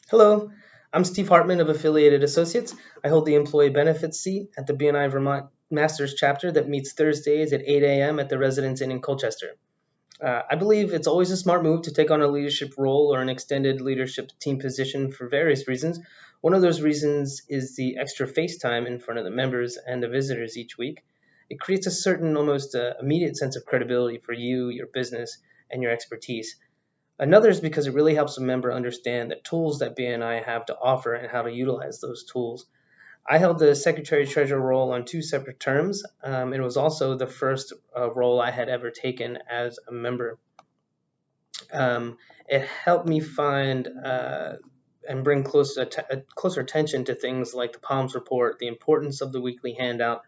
Hello, I'm Steve Hartmann of Affiliated Associates. I hold the employee benefits seat at the BNI Vermont Masters chapter that meets Thursdays at 8 a.m. at the Residence Inn in Colchester. I believe it's always a smart move to take on a leadership role or an extended leadership team position for various reasons. One of those reasons is the extra face time in front of the members and the visitors each week. It creates a certain, almost immediate sense of credibility for you, your business, and your expertise. Another is because it really helps a member understand the tools that BNI have to offer and how to utilize those tools. I held the secretary treasurer role on two separate terms. It was also the first role I had ever taken as a member. It helped me find and bring closer attention to things like the Palms report, the importance of the weekly handout,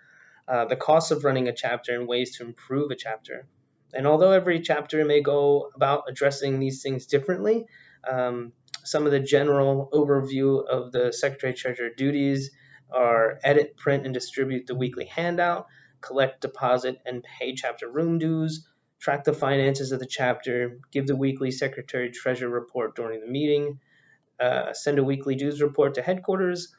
the costs of running a chapter, and ways to improve a chapter. And although every chapter may go about addressing these things differently, some of the general overview of the secretary treasurer duties are edit, print, and distribute the weekly handout, collect, deposit, and pay chapter room dues, track the finances of the chapter, give the weekly secretary treasurer report during the meeting, send a weekly dues report to headquarters,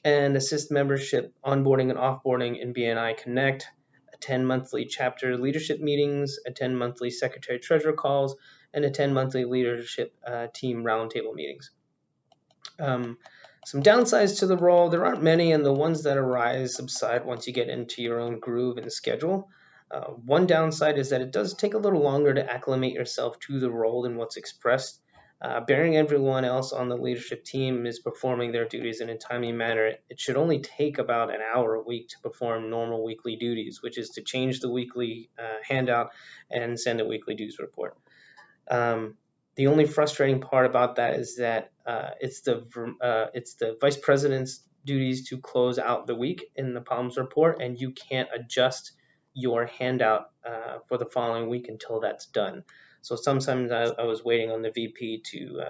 and assist membership onboarding and offboarding in BNI Connect, attend monthly chapter leadership meetings, attend monthly secretary treasurer calls, and attend monthly leadership team roundtable meetings. Some downsides to the role, there aren't many, and the ones that arise subside once you get into your own groove and schedule. One downside is that it does take a little longer to acclimate yourself to the role and what's expressed. Bearing everyone else on the leadership team is performing their duties in a timely manner. It should only take about an hour a week to perform normal weekly duties, which is to change the weekly handout and send a weekly dues report. The only frustrating part about that is that it's the vice president's duties to close out the week in the Palms report, and you can't adjust your handout for the following week until that's done. So sometimes I was waiting on the VP to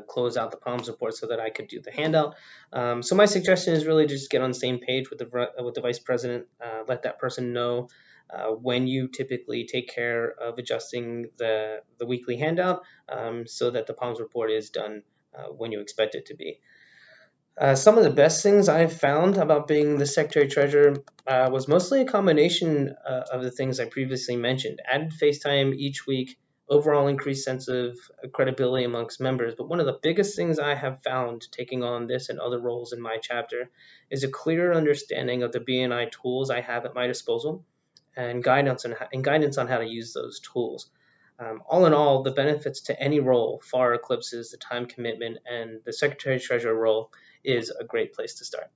close out the Palms report so that I could do the handout. So my suggestion is really just get on the same page with the vice president. Let that person know when you typically take care of adjusting the weekly handout, so that the Palms report is done when you expect it to be. Some of the best things I've found about being the secretary treasurer was mostly a combination of the things I previously mentioned. Added face time each week, overall increased sense of credibility amongst members. But one of the biggest things I have found taking on this and other roles in my chapter is a clearer understanding of the BNI tools I have at my disposal and guidance on how to use those tools. All in all, the benefits to any role far eclipses the time commitment, and the secretary treasurer role is a great place to start.